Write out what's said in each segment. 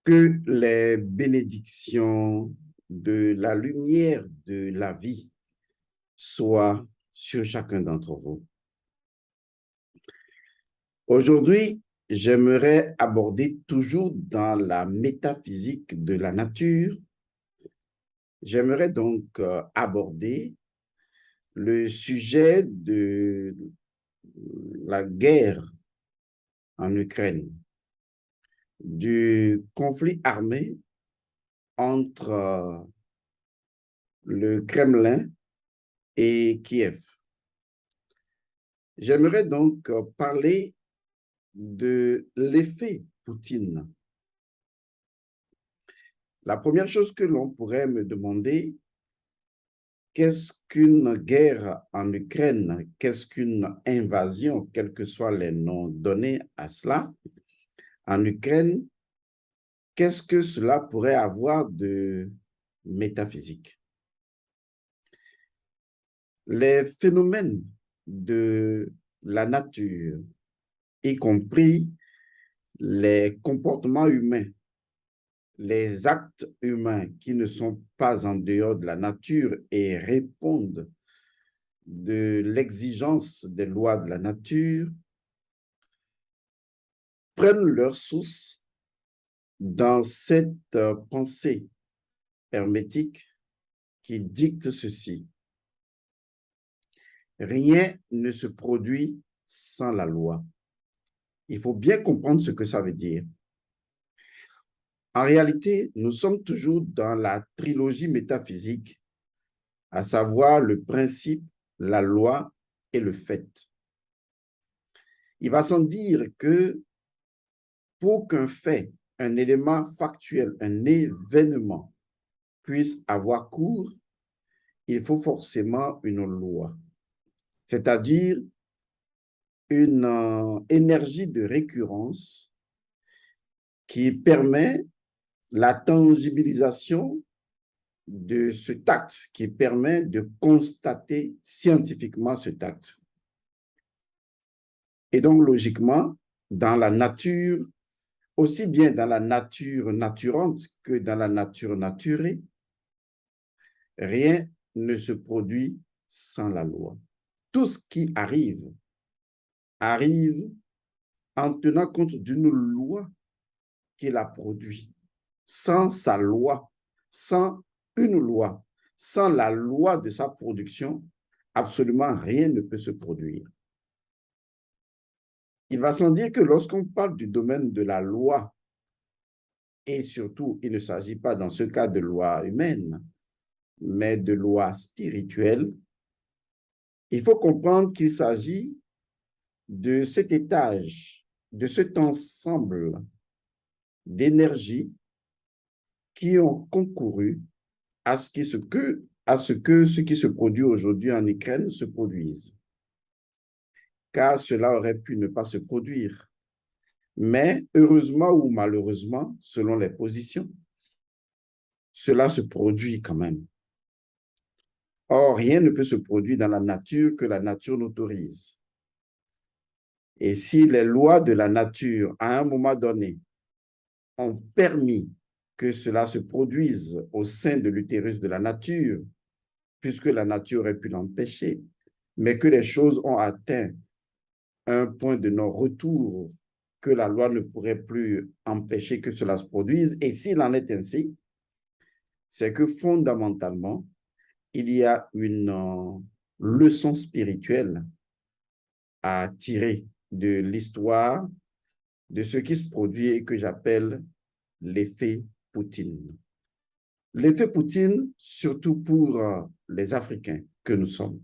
Que les bénédictions de la lumière de la vie soient sur chacun d'entre vous. Aujourd'hui, j'aimerais aborder toujours dans la métaphysique de la nature. J'aimerais donc aborder le sujet de la guerre en Ukraine, du conflit armé entre le Kremlin et Kiev. J'aimerais donc parler de l'effet Poutine. La première chose que l'on pourrait me demander, qu'est-ce qu'une guerre en Ukraine? Qu'est-ce qu'une invasion, quels que soient les noms donnés à cela, en Ukraine? Qu'est-ce que cela pourrait avoir de métaphysique? Les phénomènes de la nature, y compris les comportements humains, les actes humains qui ne sont pas en dehors de la nature et répondent de l'exigence des lois de la nature, prennent leur source dans cette pensée hermétique qui dicte ceci. Rien ne se produit sans la loi. Il faut bien comprendre ce que ça veut dire. En réalité, nous sommes toujours dans la trilogie métaphysique, à savoir le principe, la loi et le fait. Il va sans dire que pour qu'un fait, un élément factuel, un événement puisse avoir cours, il faut forcément une loi, c'est-à-dire une énergie de récurrence qui permet la tangibilisation de cet acte, qui permet de constater scientifiquement cet acte. Et donc, logiquement, dans la nature, aussi bien dans la nature naturante que dans la nature naturée, rien ne se produit sans la loi. Tout ce qui arrive, arrive en tenant compte d'une loi qui l'a produit. Sans sa loi, sans une loi, sans la loi de sa production, absolument rien ne peut se produire. Il va sans dire que lorsqu'on parle du domaine de la loi, et surtout, il ne s'agit pas dans ce cas de loi humaine, mais de loi spirituelle, il faut comprendre qu'il s'agit de cet étage, de cet ensemble d'énergies qui ont concouru à ce que ce qui se produit aujourd'hui en Ukraine se produise. Car cela aurait pu ne pas se produire. Mais heureusement ou malheureusement, selon les positions, cela se produit quand même. Or, rien ne peut se produire dans la nature que la nature n'autorise. Et si les lois de la nature, à un moment donné, ont permis que cela se produise au sein de l'utérus de la nature, puisque la nature aurait pu l'empêcher, mais que les choses ont atteint un point de non-retour, que la loi ne pourrait plus empêcher que cela se produise. Et s'il en est ainsi, c'est que fondamentalement, il y a une leçon spirituelle à tirer de l'histoire de ce qui se produit et que j'appelle l'effet Poutine. L'effet Poutine, surtout pour les Africains que nous sommes.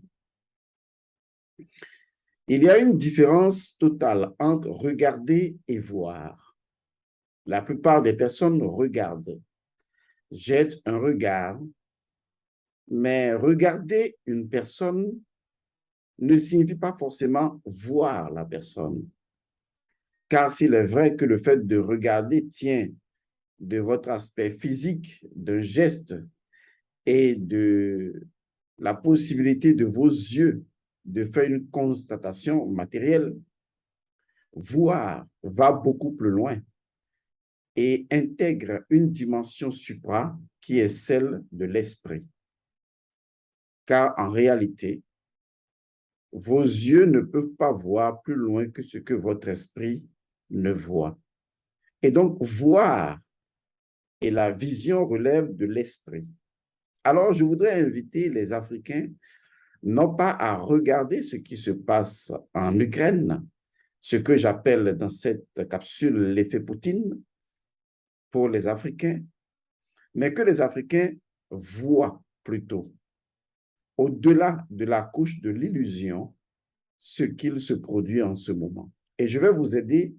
Il y a une différence totale entre regarder et voir. La plupart des personnes regardent, jettent un regard, mais regarder une personne ne signifie pas forcément voir la personne. Car s'il est vrai que le fait de regarder tient de votre aspect physique, d'un geste et de la possibilité de vos yeux de faire une constatation matérielle, voir va beaucoup plus loin. et intègre une dimension supra qui est celle de l'esprit. Car en réalité, vos yeux ne peuvent pas voir plus loin que ce que votre esprit ne voit. Et donc, voir et la vision relèvent de l'esprit. Alors, je voudrais inviter les Africains non pas à regarder ce qui se passe en Ukraine, ce que j'appelle dans cette capsule l'effet Poutine pour les Africains, mais que les Africains voient plutôt, au-delà de la couche de l'illusion, ce qu'il se produit en ce moment. Et je vais vous aider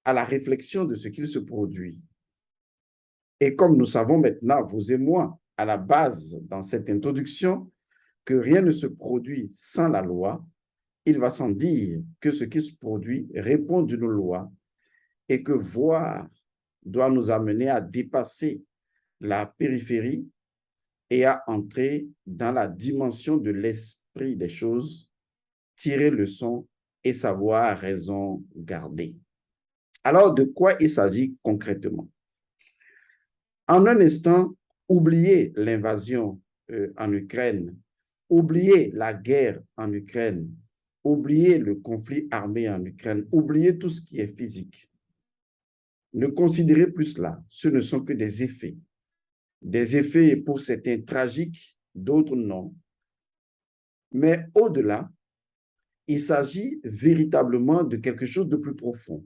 à la réflexion de ce qu'il se produit. Et comme nous savons maintenant, vous et moi, à la base, dans cette introduction, que rien ne se produit sans la loi, il va sans dire que ce qui se produit répond d'une loi et que voir doit nous amener à dépasser la périphérie et à entrer dans la dimension de l'esprit des choses, tirer leçon et savoir raison garder. Alors, de quoi il s'agit concrètement? En un instant, oubliez l'invasion en Ukraine, oubliez la guerre en Ukraine, oubliez le conflit armé en Ukraine, oubliez tout ce qui est physique. Ne considérez plus cela, ce ne sont que des effets. Des effets pour certains tragiques, d'autres non. Mais au-delà, il s'agit véritablement de quelque chose de plus profond,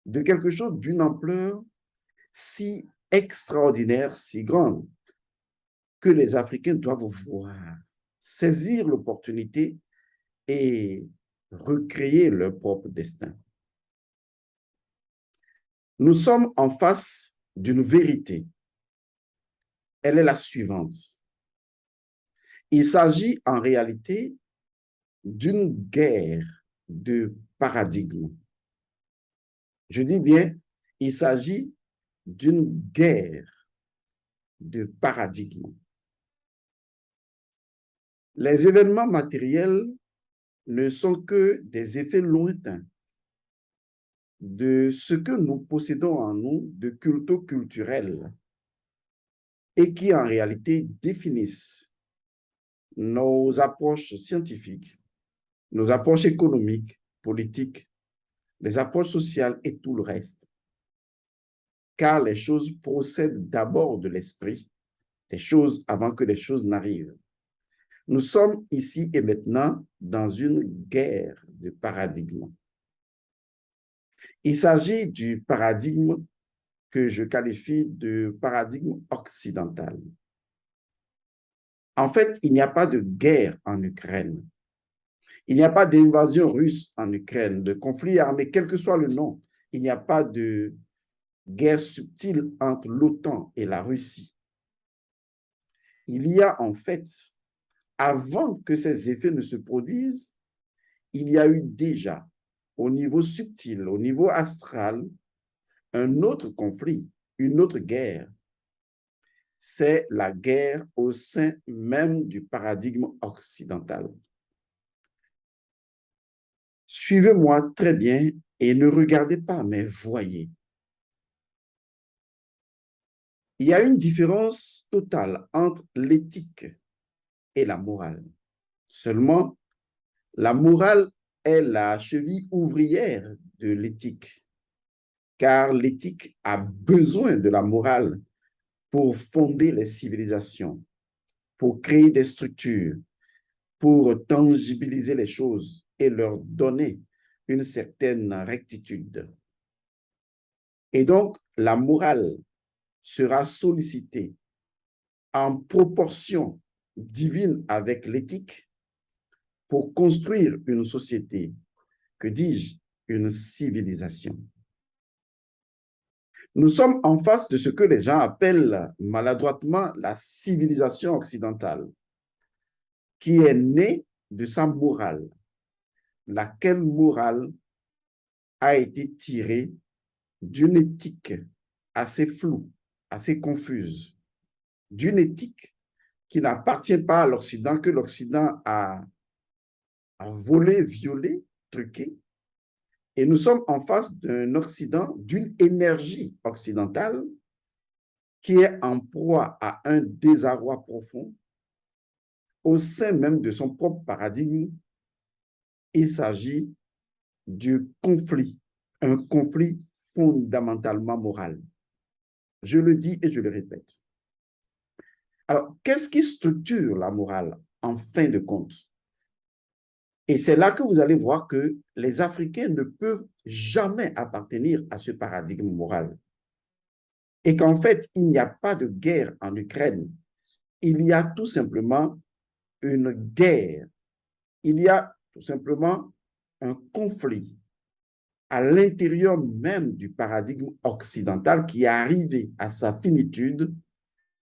de quelque chose d'une ampleur si extraordinaire, si grande, que les Africains doivent voir, saisir l'opportunité et recréer leur propre destin. Nous sommes en face d'une vérité. Elle est la suivante. Il s'agit en réalité d'une guerre de paradigme. Je dis bien, il s'agit d'une guerre de paradigme. Les événements matériels ne sont que des effets lointains de ce que nous possédons en nous de culto-culturel et qui en réalité définissent nos approches scientifiques, nos approches économiques, politiques, les approches sociales et tout le reste. Car les choses procèdent d'abord de l'esprit, des choses avant que les choses n'arrivent. Nous sommes ici et maintenant dans une guerre de paradigme. Il s'agit du paradigme que je qualifie de paradigme occidental. En fait, il n'y a pas de guerre en Ukraine. Il n'y a pas d'invasion russe en Ukraine, de conflit armé, quel que soit le nom. Il n'y a pas de guerre subtile entre l'OTAN et la Russie. Il y a en fait, avant que ces effets ne se produisent, il y a eu déjà, au niveau subtil, au niveau astral, un autre conflit, une autre guerre. C'est la guerre au sein même du paradigme occidental. Suivez-moi très bien et ne regardez pas, mais voyez. Il y a une différence totale entre l'éthique et la morale. Seulement, la morale est la cheville ouvrière de l'éthique, car l'éthique a besoin de la morale pour fonder les civilisations, pour créer des structures, pour tangibiliser les choses et leur donner une certaine rectitude. Et donc, la morale sera sollicitée en proportion divine avec l'éthique pour construire une société, que dis-je, une civilisation. Nous sommes en face de ce que les gens appellent maladroitement la civilisation occidentale, qui est née de sa morale, laquelle morale a été tirée d'une éthique assez floue, assez confuse, d'une éthique qui n'appartient pas à l'Occident, que l'Occident a volé, violé, truqué, Et nous sommes en face d'un Occident, d'une énergie occidentale qui est en proie à un désarroi profond au sein même de son propre paradigme. Il s'agit du conflit, un conflit fondamentalement moral. Je le dis et je le répète. Alors, qu'est-ce qui structure la morale en fin de compte? Et c'est là que vous allez voir que les Africains ne peuvent jamais appartenir à ce paradigme moral. Et qu'en fait, il n'y a pas de guerre en Ukraine. Il y a tout simplement une guerre. Il y a tout simplement un conflit à l'intérieur même du paradigme occidental qui est arrivé à sa finitude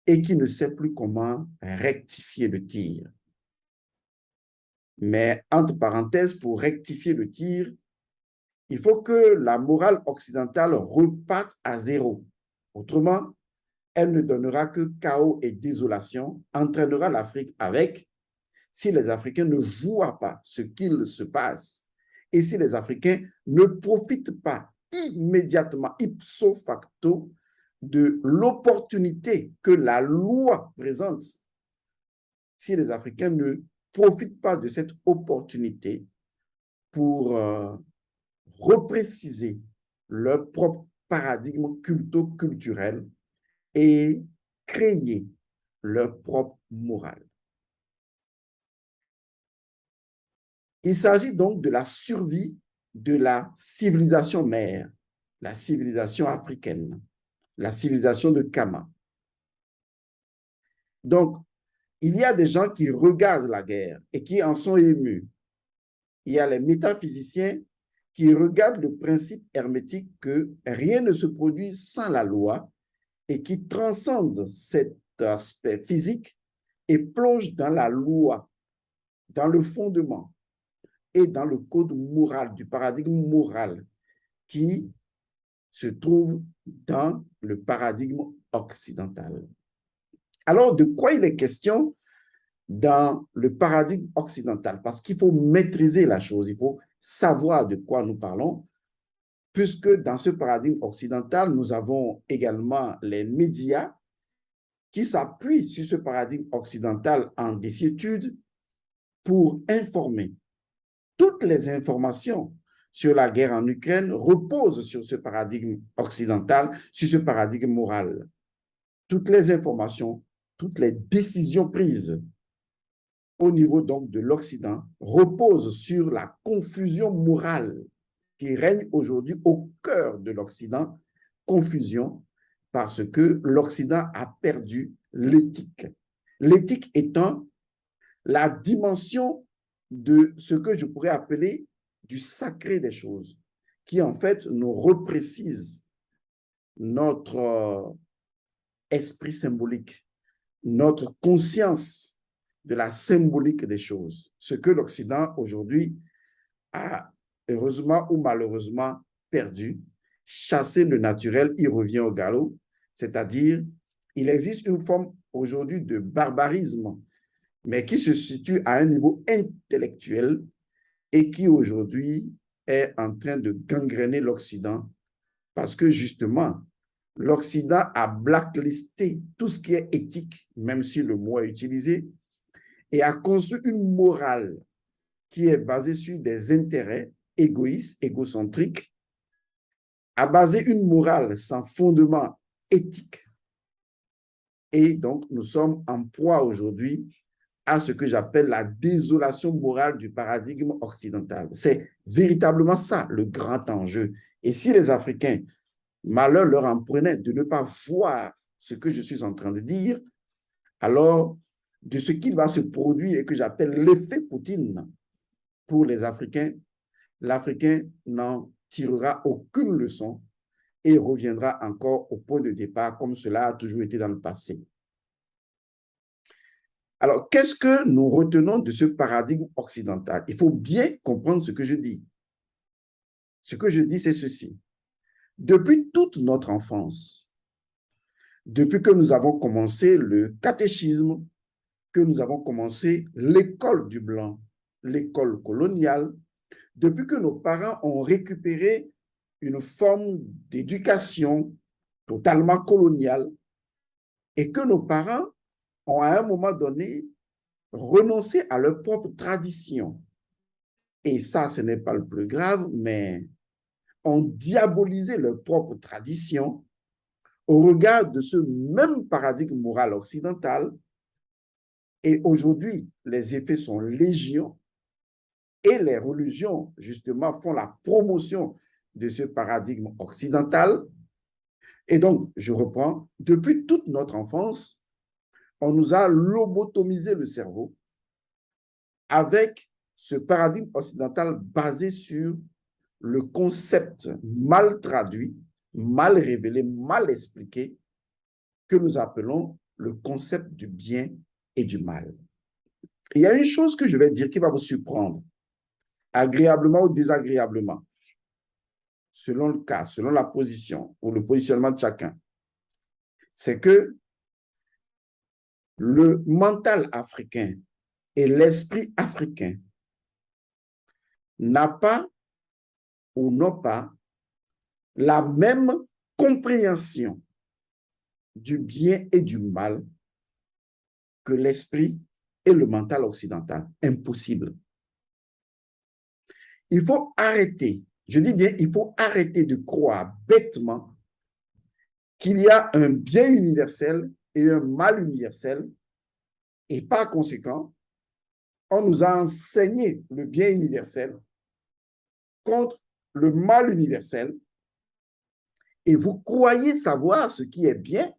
et qui ne sait plus comment rectifier le tir. Mais entre parenthèses, pour rectifier le tir, il faut que la morale occidentale reparte à zéro. Autrement, elle ne donnera que chaos et désolation, entraînera l'Afrique avec, si les Africains ne voient pas ce qu'il se passe et si les Africains ne profitent pas immédiatement, ipso facto, de l'opportunité que la loi présente, si les Africains ne profitent pas de cette opportunité pour repréciser leur propre paradigme culto-culturel et créer leur propre morale. Il s'agit donc de la survie de la civilisation mère, la civilisation africaine, la civilisation de Kama. Donc, il y a des gens qui regardent la guerre et qui en sont émus. Il y a les métaphysiciens qui regardent le principe hermétique que rien ne se produit sans la loi et qui transcendent cet aspect physique et plongent dans la loi, dans le fondement et dans le code moral, du paradigme moral qui se trouve dans le paradigme occidental. Alors, de quoi il est question dans le paradigme occidental? Parce qu'il faut maîtriser la chose, il faut savoir de quoi nous parlons, puisque dans ce paradigme occidental, nous avons également les médias qui s'appuient sur ce paradigme occidental en désuétude pour informer. Toutes les informations sur la guerre en Ukraine reposent sur ce paradigme occidental, sur ce paradigme moral. Toutes les informations, toutes les décisions prises au niveau donc de l'Occident reposent sur la confusion morale qui règne aujourd'hui au cœur de l'Occident, confusion parce que l'Occident a perdu l'éthique. L'éthique étant la dimension de ce que je pourrais appeler du sacré des choses, qui en fait nous reprécise notre esprit symbolique, notre conscience de la symbolique des choses. Ce que l'Occident aujourd'hui a heureusement ou malheureusement perdu, chasser le naturel, il revient au galop, c'est-à-dire il existe une forme aujourd'hui de barbarisme, mais qui se situe à un niveau intellectuel et qui aujourd'hui est en train de gangréner l'Occident parce que justement, l'Occident a blacklisté tout ce qui est éthique, même si le mot est utilisé, et a construit une morale qui est basée sur des intérêts égoïstes, égocentriques, a basé une morale sans fondement éthique. Et donc, nous sommes en proie aujourd'hui à ce que j'appelle la désolation morale du paradigme occidental. C'est véritablement ça le grand enjeu. Et si les Africains, malheur leur en prenait de ne pas voir ce que je suis en train de dire, alors de ce qu'il va se produire et que j'appelle l'effet Poutine pour les Africains, l'Africain n'en tirera aucune leçon et reviendra encore au point de départ comme cela a toujours été dans le passé. Alors, qu'est-ce que nous retenons de ce paradigme occidental? Il faut bien comprendre ce que je dis. Ce que je dis, c'est ceci. Depuis toute notre enfance, depuis que nous avons commencé le catéchisme, que nous avons commencé l'école du blanc, l'école coloniale, Depuis que nos parents ont récupéré une forme d'éducation totalement coloniale et que nos parents ont à un moment donné renoncé à leur propre tradition. Et ça, ce n'est pas le plus grave, mais ont diabolisé leur propre tradition au regard de ce même paradigme moral occidental. Et aujourd'hui, les effets sont légion et les religions, justement, font la promotion de ce paradigme occidental. Et donc, je reprends, depuis toute notre enfance, on nous a lobotomisé le cerveau avec ce paradigme occidental basé sur le concept mal traduit, mal révélé, mal expliqué, que nous appelons le concept du bien et du mal. Et il y a une chose que je vais dire qui va vous surprendre, agréablement ou désagréablement, selon le cas, selon la position ou le positionnement de chacun. C'est que le mental africain et l'esprit africain n'a pas ou n'ont pas la même compréhension du bien et du mal que l'esprit et le mental occidental. Impossible. Il faut arrêter, je dis bien, il faut arrêter de croire bêtement qu'il y a un bien universel et un mal universel, et par conséquent, on nous a enseigné le bien universel contre le mal universel, et vous croyez savoir ce qui est bien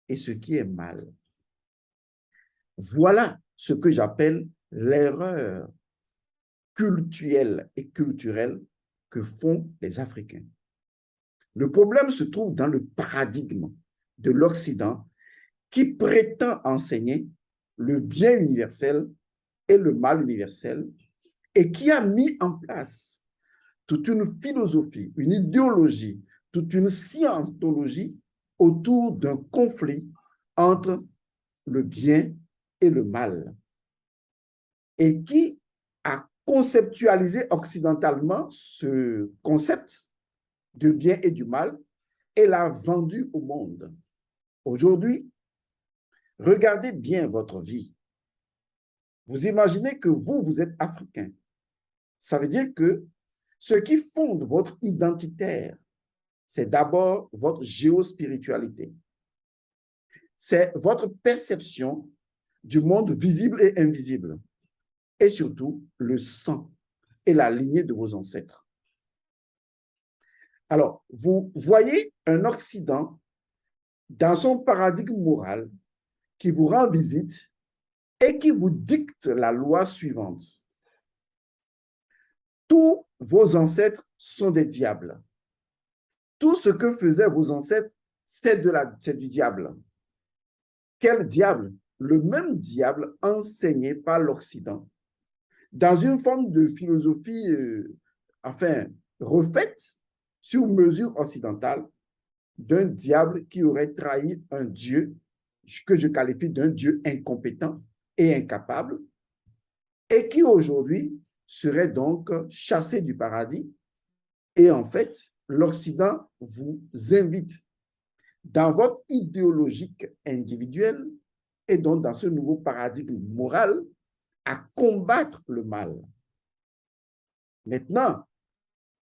et ce qui est mal. Voilà ce que j'appelle l'erreur cultuelle et culturelle que font les Africains. Le problème se trouve dans le paradigme de l'Occident qui prétend enseigner le bien universel et le mal universel et qui a mis en place toute une philosophie, une idéologie, toute une scientologie autour d'un conflit entre le bien et le mal et qui a conceptualisé occidentalement ce concept de bien et du mal et l'a vendu au monde. Aujourd'hui, regardez bien votre vie. Vous imaginez que vous êtes africain. Ça veut dire que ce qui fonde votre identitaire, c'est d'abord votre géospiritualité. C'est votre perception du monde visible et invisible. Et surtout, le sang et la lignée de vos ancêtres. Alors, vous voyez un Occident dans son paradigme moral qui vous rend visite et qui vous dicte la loi suivante. Tous vos ancêtres sont des diables. Tout ce que faisaient vos ancêtres, c'est du diable. Quel diable? Le même diable enseigné par l'Occident dans une forme de philosophie, refaite sur mesure occidentale d'un diable qui aurait trahi un Dieu que je qualifie d'un Dieu incompétent et incapable et qui aujourd'hui serait donc chassé du paradis. Et en fait, l'Occident vous invite dans votre idéologique individuelle et donc dans ce nouveau paradigme moral à combattre le mal. Maintenant,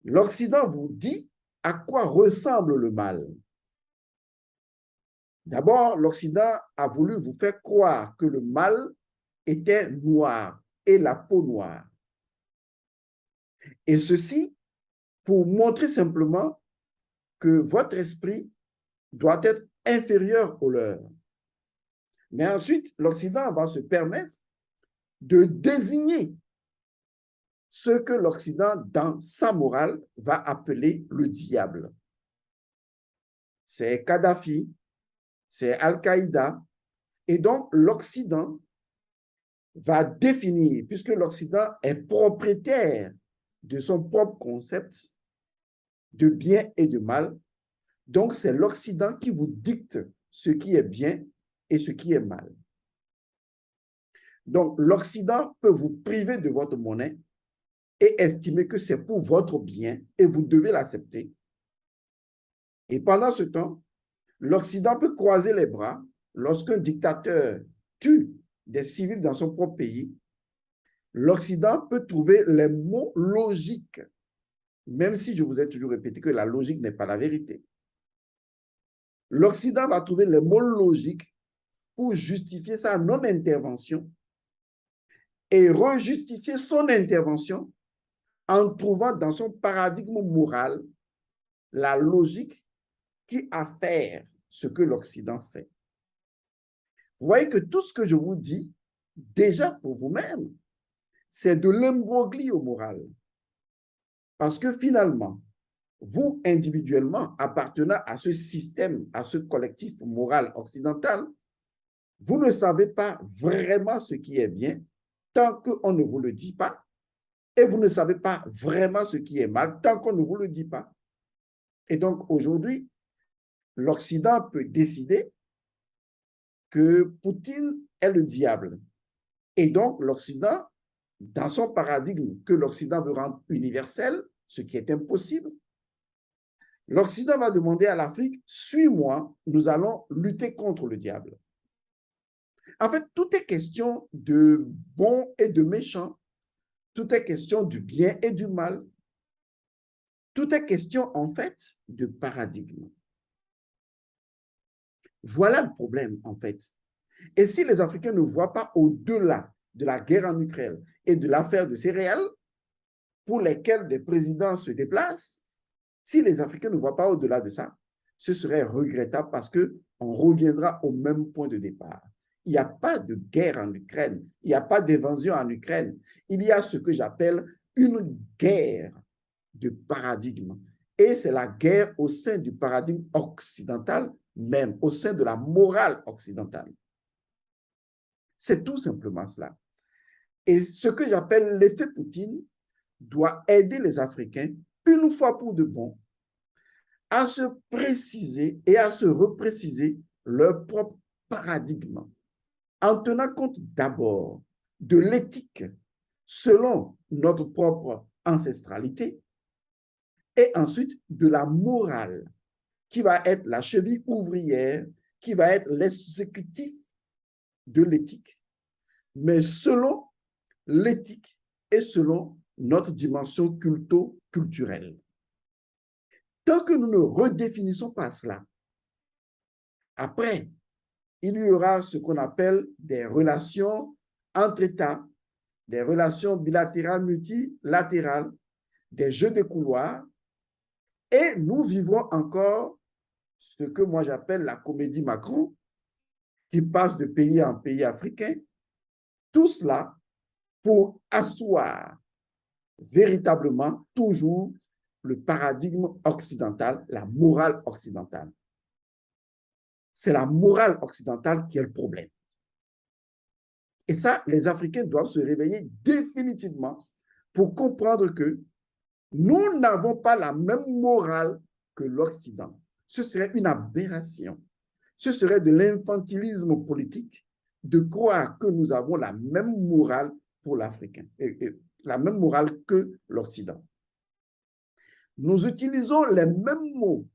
l'Occident vous dit à quoi ressemble le mal. D'abord, l'Occident a voulu vous faire croire que le mal était noir et la peau noire. Et ceci pour montrer simplement que votre esprit doit être inférieur au leur. Mais ensuite, l'Occident va se permettre de désigner ce que l'Occident, dans sa morale, va appeler le diable. C'est Kadhafi, c'est Al-Qaïda. Et donc, l'Occident va définir, puisque l'Occident est propriétaire de son propre concept de bien et de mal, donc c'est l'Occident qui vous dicte ce qui est bien et ce qui est mal. Donc, l'Occident peut vous priver de votre monnaie et estimer que c'est pour votre bien et vous devez l'accepter. Et pendant ce temps, l'Occident peut croiser les bras lorsqu'un dictateur tue des civils dans son propre pays. L'Occident peut trouver les mots logiques, même si je vous ai toujours répété que la logique n'est pas la vérité. L'Occident va trouver les mots logiques pour justifier sa non-intervention et rejustifier son intervention en trouvant dans son paradigme moral la logique qui affaire ce que l'Occident fait. Vous voyez que tout ce que je vous dis, déjà pour vous-même, c'est de l'imbroglio moral. Parce que finalement, vous, individuellement, appartenant à ce système, à ce collectif moral occidental, vous ne savez pas vraiment ce qui est bien tant qu'on ne vous le dit pas, et vous ne savez pas vraiment ce qui est mal tant qu'on ne vous le dit pas. Et donc, aujourd'hui, l'Occident peut décider que Poutine est le diable. Et donc, l'Occident, dans son paradigme que l'Occident veut rendre universel, ce qui est impossible, l'Occident va demander à l'Afrique, suis-moi, nous allons lutter contre le diable. En fait, tout est question de bon et de méchant. Tout est question du bien et du mal. Tout est question, en fait, de paradigme. Voilà le problème, en fait. Et si les Africains ne voient pas au-delà de la guerre en Ukraine et de l'affaire de céréales, pour lesquelles des présidents se déplacent, si les Africains ne voient pas au-delà de ça, ce serait regrettable parce qu'on reviendra au même point de départ. Il n'y a pas de guerre en Ukraine, il n'y a pas d'invasion en Ukraine. Il y a ce que j'appelle une guerre de paradigme. Et c'est la guerre au sein du paradigme occidental même, au sein de la morale occidentale. C'est tout simplement cela. Et ce que j'appelle l'effet Poutine doit aider les Africains, une fois pour de bon, à se préciser et à se repréciser leur propre paradigme, en tenant compte d'abord de l'éthique selon notre propre ancestralité et ensuite de la morale qui va être la cheville ouvrière, qui va être l'exécutif de l'éthique, mais selon l'éthique et selon notre dimension culturelle. Tant que nous ne redéfinissons pas cela, après, il y aura ce qu'on appelle des relations entre États, des relations bilatérales, multilatérales, des jeux de couloirs, et nous vivrons encore ce que moi j'appelle la comédie Macron, qui passe de pays en pays africain, tout cela pour asseoir véritablement toujours le paradigme occidental, la morale occidentale. C'est la morale occidentale qui est le problème. Et ça, les Africains doivent se réveiller définitivement pour comprendre que nous n'avons pas la même morale que l'Occident. Ce serait une aberration. Ce serait de l'infantilisme politique de croire que nous avons la même morale pour l'Africain, et la même morale que l'Occident. Nous utilisons les mêmes mots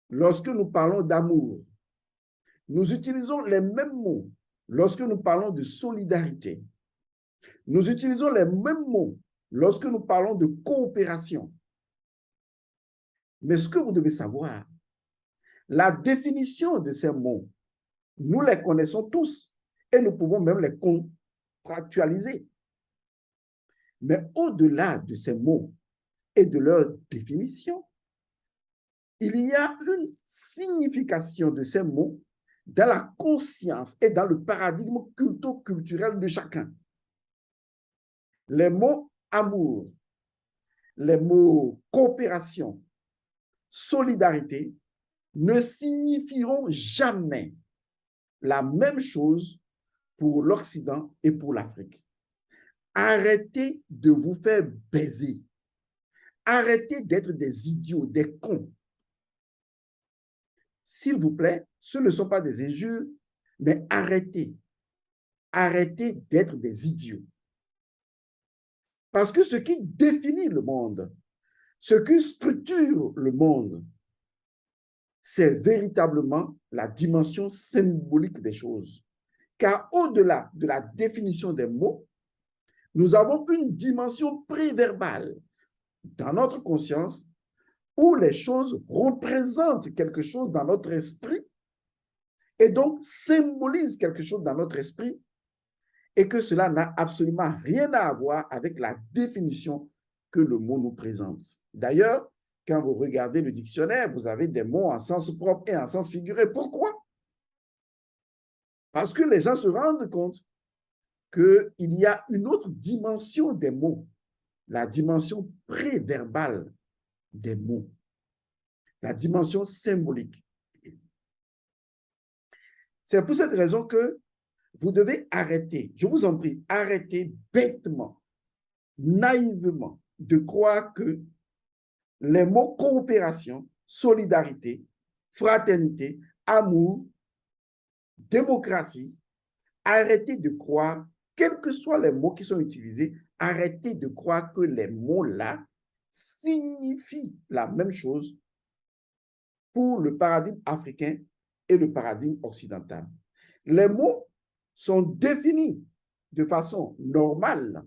lorsque nous parlons d'amour. Nous utilisons les mêmes mots lorsque nous parlons de solidarité. Nous utilisons les mêmes mots lorsque nous parlons de coopération. Mais ce que vous devez savoir, la définition de ces mots, nous les connaissons tous et nous pouvons même les contractualiser. Mais au-delà de ces mots et de leur définition, il y a une signification de ces mots dans la conscience et dans le paradigme culturel de chacun. Les mots amour, les mots coopération, solidarité ne signifieront jamais la même chose pour l'Occident et pour l'Afrique. Arrêtez de vous faire baiser. Arrêtez d'être des idiots, des cons. S'il vous plaît, ce ne sont pas des injures, mais arrêtez. Arrêtez d'être des idiots. Parce que ce qui définit le monde, ce qui structure le monde, c'est véritablement la dimension symbolique des choses. Car au-delà de la définition des mots, nous avons une dimension préverbale dans notre conscience où les choses représentent quelque chose dans notre esprit et donc symbolisent quelque chose dans notre esprit et que cela n'a absolument rien à voir avec la définition que le mot nous présente. D'ailleurs, quand vous regardez le dictionnaire, vous avez des mots en sens propre et en sens figuré. Pourquoi? Parce que les gens se rendent compte qu'il y a une autre dimension des mots, la dimension préverbale des mots, la dimension symbolique. C'est pour cette raison que vous devez arrêter, je vous en prie, arrêtez bêtement, naïvement de croire que les mots coopération, solidarité, fraternité, amour, démocratie, arrêtez de croire, quels que soient les mots qui sont utilisés, arrêtez de croire que les mots-là signifient la même chose pour le paradigme africain et le paradigme occidental. Les mots sont définis de façon normale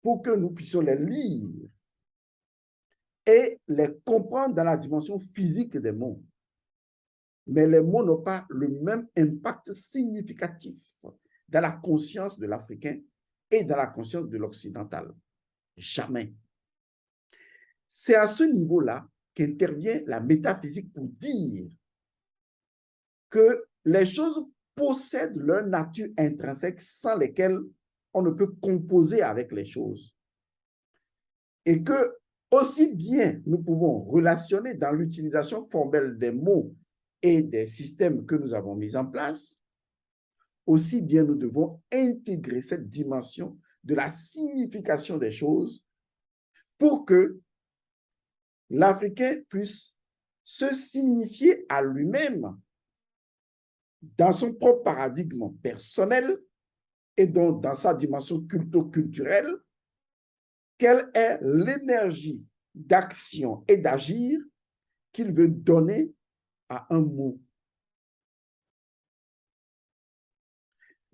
pour que nous puissions les lire et les comprendre dans la dimension physique des mots. Mais les mots n'ont pas le même impact significatif dans la conscience de l'Africain et dans la conscience de l'Occidental. Jamais. C'est à ce niveau-là qu'intervient la métaphysique pour dire que les choses possèdent leur nature intrinsèque sans lesquelles on ne peut composer avec les choses. Et que aussi bien nous pouvons relationner dans l'utilisation formelle des mots et des systèmes que nous avons mis en place, aussi bien nous devons intégrer cette dimension de la signification des choses pour que l'Africain puisse se signifier à lui-même dans son propre paradigme personnel et donc dans sa dimension culturelle, quelle est l'énergie d'action et d'agir qu'il veut donner à un mot.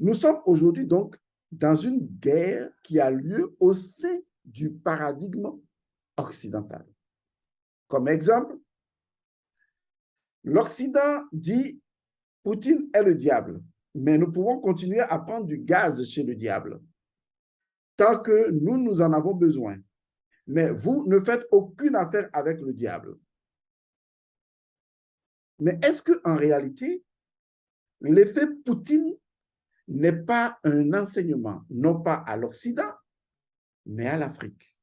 Nous sommes aujourd'hui donc dans une guerre qui a lieu au sein du paradigme occidental. Comme exemple, l'Occident dit Poutine est le diable, mais nous pouvons continuer à prendre du gaz chez le diable tant que nous en avons besoin. Mais vous ne faites aucune affaire avec le diable. Mais est-ce qu'en réalité, l'effet Poutine n'est pas un enseignement, non pas à l'Occident, mais à l'Afrique?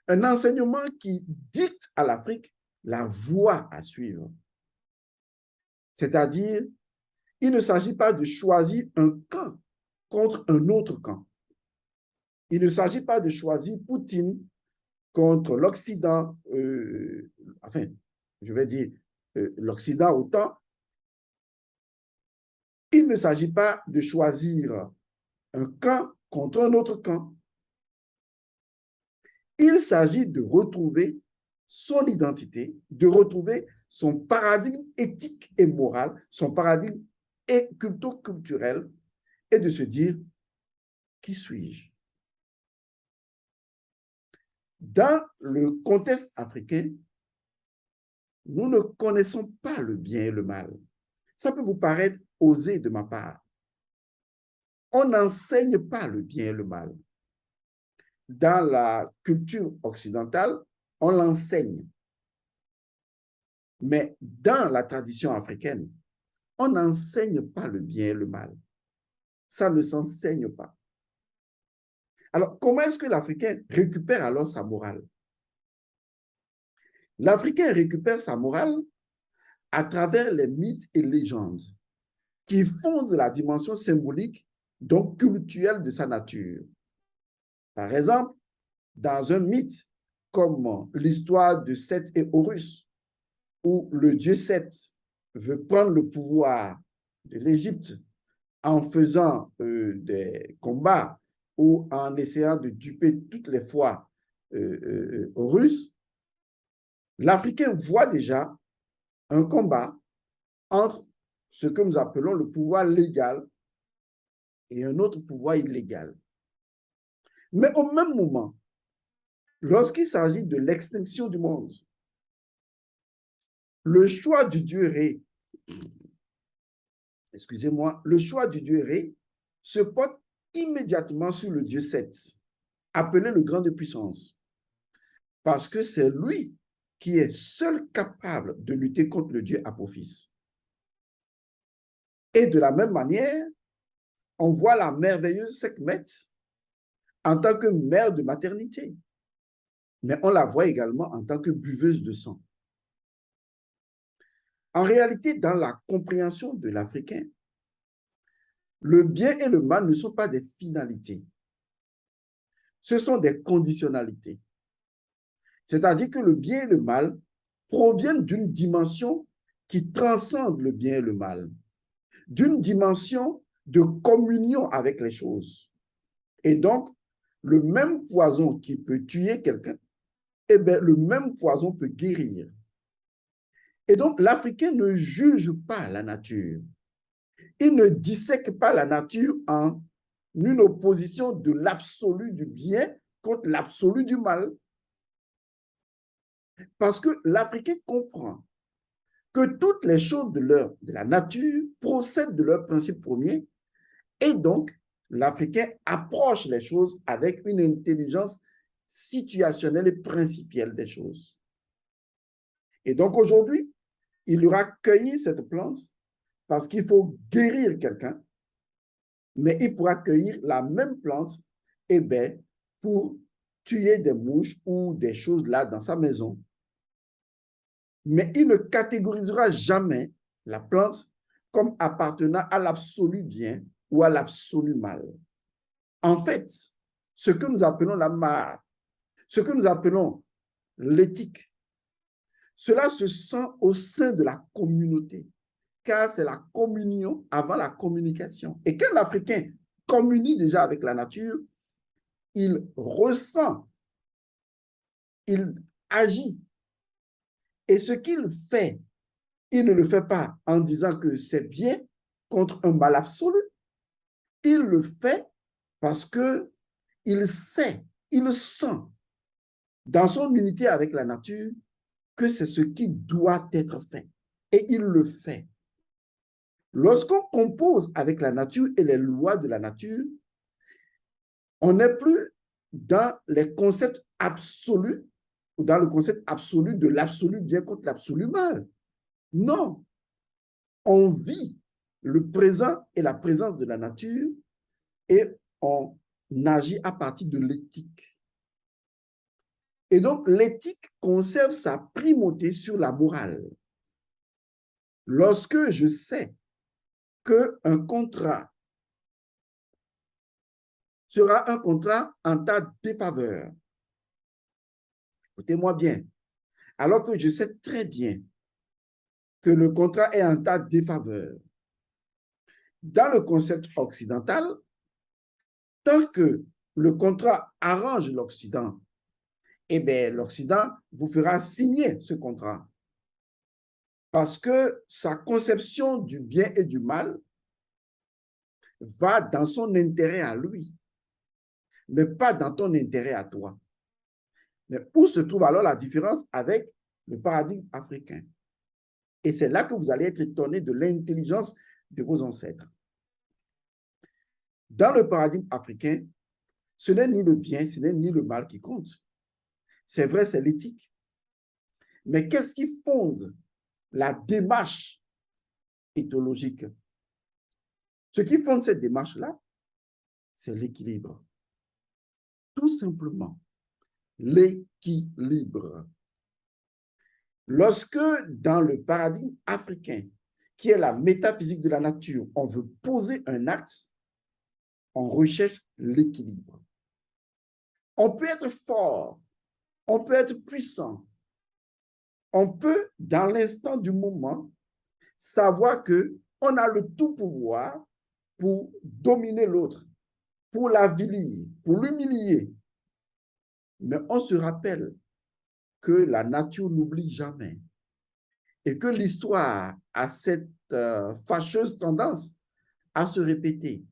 Un enseignement qui dicte à l'Afrique la voie à suivre. C'est-à-dire, il ne s'agit pas de choisir un camp contre un autre camp. Il ne s'agit pas de choisir Poutine contre l'Occident, enfin, je vais dire l'Occident autant. Il ne s'agit pas de choisir un camp contre un autre camp. Il s'agit de retrouver son identité, de retrouver son paradigme éthique et moral, son paradigme culturel, et de se dire, qui suis-je? Dans le contexte africain, nous ne connaissons pas le bien et le mal. Ça peut vous paraître osé de ma part. On n'enseigne pas le bien et le mal. Dans la culture occidentale, on l'enseigne. Mais dans la tradition africaine, on n'enseigne pas le bien et le mal. Ça ne s'enseigne pas. Alors, comment est-ce que l'Africain récupère alors sa morale? L'Africain récupère sa morale à travers les mythes et légendes qui fondent la dimension symbolique, donc culturelle de sa nature. Par exemple, dans un mythe comme l'histoire de Seth et Horus, où le dieu Seth veut prendre le pouvoir de l'Égypte en faisant des combats ou en essayant de duper toutes les fois aux Russes, l'Africain voit déjà un combat entre ce que nous appelons le pouvoir légal et un autre pouvoir illégal. Mais au même moment, lorsqu'il s'agit de l'extinction du monde, le choix du dieu Ré, le choix du dieu Ré se porte immédiatement sur le dieu Seth, appelé le grand de puissance, parce que c'est lui qui est seul capable de lutter contre le dieu Apophis. Et de la même manière, on voit la merveilleuse Sekhmet en tant que mère de maternité, mais on la voit également en tant que buveuse de sang. En réalité, dans la compréhension de l'Africain, le bien et le mal ne sont pas des finalités, ce sont des conditionnalités. C'est-à-dire que le bien et le mal proviennent d'une dimension qui transcende le bien et le mal, d'une dimension de communion avec les choses. Et donc, le même poison qui peut tuer quelqu'un, eh bien, le même poison peut guérir. Et donc, l'Africain ne juge pas la nature. Il ne dissèque pas la nature en une opposition de l'absolu du bien contre l'absolu du mal. Parce que l'Africain comprend que toutes les choses de la nature procèdent de leur principe premier, et donc l'Africain approche les choses avec une intelligence situationnelle et principielle des choses. Et donc aujourd'hui, il aura cueilli cette plante parce qu'il faut guérir quelqu'un, mais il pourra cueillir la même plante pour tuer des mouches ou des choses là dans sa maison. Mais il ne catégorisera jamais la plante comme appartenant à l'absolu bien ou à l'absolu mal. En fait, ce que nous appelons la mare, ce que nous appelons l'éthique, cela se sent au sein de la communauté, car c'est la communion avant la communication. Et quand l'Africain communie déjà avec la nature, il ressent, il agit. Et ce qu'il fait, il ne le fait pas en disant que c'est bien contre un mal absolu. Il le fait parce qu'il sait, il sent dans son unité avec la nature que c'est ce qui doit être fait. Et il le fait. Lorsqu'on compose avec la nature et les lois de la nature, on n'est plus dans les concepts absolus ou dans le concept absolu de l'absolu bien contre l'absolu mal. Non, on vit le présent et la présence de la nature et on agit à partir de l'éthique. Et donc, l'éthique conserve sa primauté sur la morale. Lorsque je sais qu'un contrat sera un contrat en ta défaveur, écoutez-moi bien, alors que je sais très bien que le contrat est en ta défaveur, dans le concept occidental, tant que le contrat arrange l'Occident, eh bien, l'Occident vous fera signer ce contrat. Parce que sa conception du bien et du mal va dans son intérêt à lui, mais pas dans ton intérêt à toi. Mais où se trouve alors la différence avec le paradigme africain? Et c'est là que vous allez être étonné de l'intelligence de vos ancêtres. Dans le paradigme africain, ce n'est ni le bien, ce n'est ni le mal qui compte. C'est vrai, c'est l'éthique. Mais qu'est-ce qui fonde la démarche éthologique? Ce qui fonde cette démarche-là, c'est l'équilibre. Tout simplement, l'équilibre. Lorsque dans le paradigme africain, qui est la métaphysique de la nature, on veut poser un acte, on recherche l'équilibre. On peut être fort, on peut être puissant, on peut, dans l'instant du moment, savoir qu'on a le tout pouvoir pour dominer l'autre. pour l'avilir, pour l'humilier. Mais on se rappelle que la nature n'oublie jamais et que l'histoire a cette fâcheuse tendance à se répéter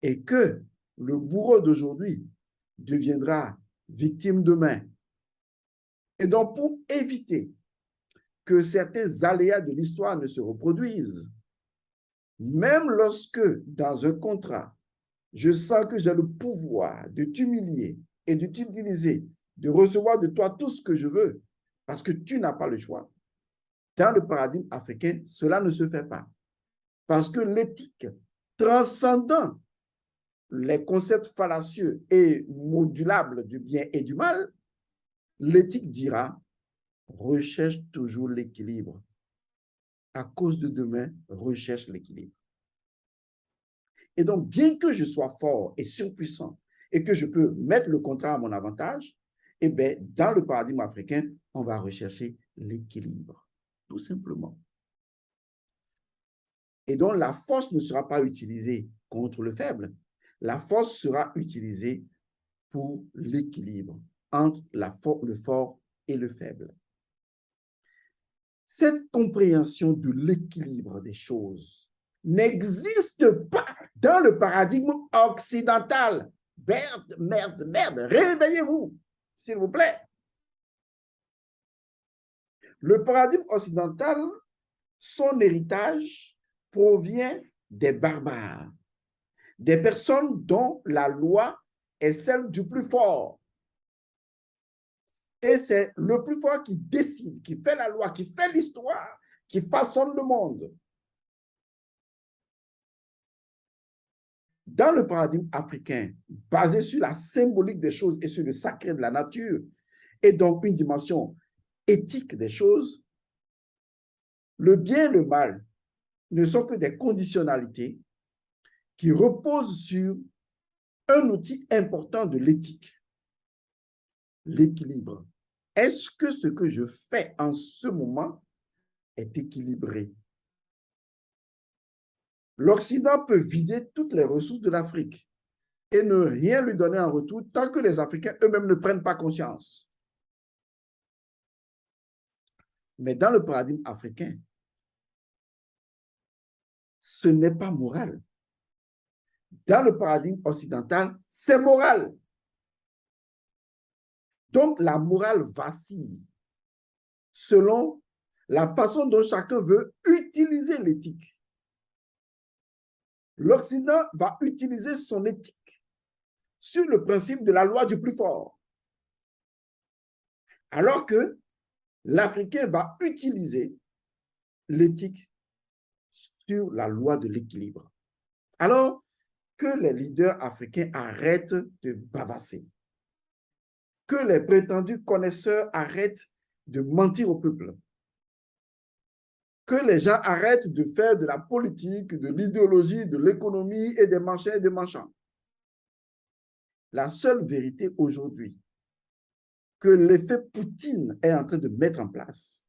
et que le bourreau d'aujourd'hui deviendra victime demain. Et donc, pour éviter que certains aléas de l'histoire ne se reproduisent, même lorsque, dans un contrat, je sens que j'ai le pouvoir de t'humilier et de t'utiliser, de recevoir de toi tout ce que je veux, parce que tu n'as pas le choix. Dans le paradigme africain, cela ne se fait pas. Parce que l'éthique, transcendant les concepts fallacieux et modulables du bien et du mal, l'éthique dira, recherche toujours l'équilibre. À cause de demain, recherche l'équilibre. Et donc, bien que je sois fort et surpuissant et que je peux mettre le contrat à mon avantage, eh bien, dans le paradigme africain, on va rechercher l'équilibre, tout simplement. Et donc, la force ne sera pas utilisée contre le faible. La force sera utilisée pour l'équilibre entre le fort et le faible. Cette compréhension de l'équilibre des choses n'existe pas dans le paradigme occidental. Merde, réveillez-vous, s'il vous plaît. Le paradigme occidental, son héritage provient des barbares, des personnes dont la loi est celle du plus fort. Et c'est le plus fort qui décide, qui fait la loi, qui fait l'histoire, qui façonne le monde. Dans le paradigme africain, basé sur la symbolique des choses et sur le sacré de la nature, et donc une dimension éthique des choses, le bien et le mal ne sont que des conditionnalités qui reposent sur un outil important de l'éthique, l'équilibre. Est-ce que ce que je fais en ce moment est équilibré? L'Occident peut vider toutes les ressources de l'Afrique et ne rien lui donner en retour tant que les Africains eux-mêmes ne prennent pas conscience. Mais dans le paradigme africain, ce n'est pas moral. Dans le paradigme occidental, c'est moral. Donc, la morale vacille selon la façon dont chacun veut utiliser l'éthique. L'Occident va utiliser son éthique sur le principe de la loi du plus fort, alors que l'Africain va utiliser l'éthique sur la loi de l'équilibre. Alors que les leaders africains arrêtent de bavasser, que les prétendus connaisseurs arrêtent de mentir au peuple, que les gens arrêtent de faire de la politique, de l'idéologie, de l'économie et des manchins et des manchants. La seule vérité aujourd'hui que l'effet Poutine est en train de mettre en place,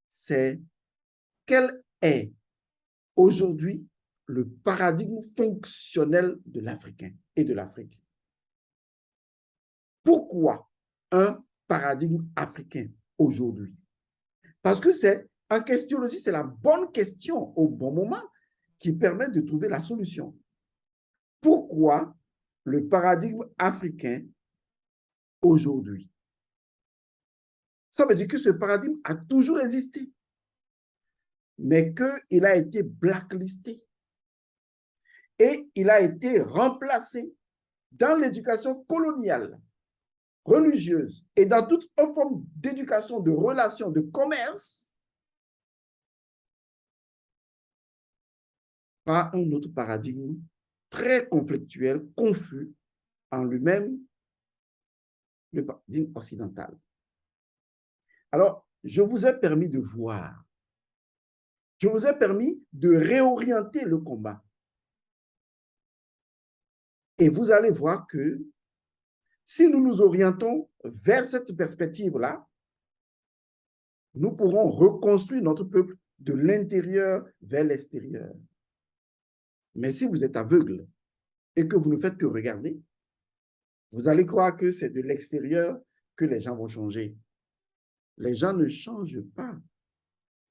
c'est quel est aujourd'hui le paradigme fonctionnel de l'Africain et de l'Afrique. Pourquoi un paradigme africain aujourd'hui? Parce que c'est en questionologie, c'est la bonne question au bon moment qui permet de trouver la solution. Pourquoi le paradigme africain aujourd'hui? Ça veut dire que ce paradigme a toujours existé, mais qu'il a été blacklisté et il a été remplacé dans l'éducation coloniale, religieuse et dans toute autre forme d'éducation, de relations, de commerce, par un autre paradigme très conflictuel, confus en lui-même, le paradigme occidental. Alors, je vous ai permis de voir, je vous ai permis de réorienter le combat. Et vous allez voir que si nous nous orientons vers cette perspective-là, nous pourrons reconstruire notre peuple de l'intérieur vers l'extérieur. Mais si vous êtes aveugle, et que vous ne faites que regarder, vous allez croire que c'est de l'extérieur que les gens vont changer. Les gens ne changent pas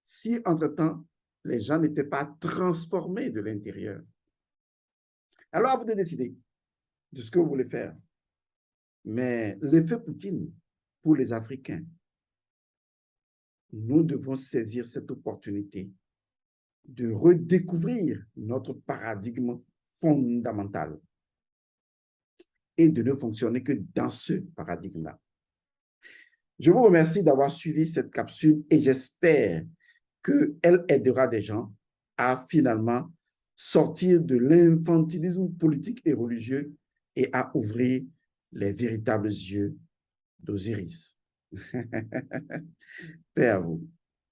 si, entre-temps, les gens n'étaient pas transformés de l'intérieur. Alors, à vous de décider de ce que vous voulez faire. Mais l'effet Poutine pour les Africains, nous devons saisir cette opportunité de redécouvrir notre paradigme fondamental et de ne fonctionner que dans ce paradigme-là. Je vous remercie d'avoir suivi cette capsule et j'espère qu'elle aidera des gens à finalement sortir de l'infantilisme politique et religieux et à ouvrir les véritables yeux d'Osiris. Paix à vous.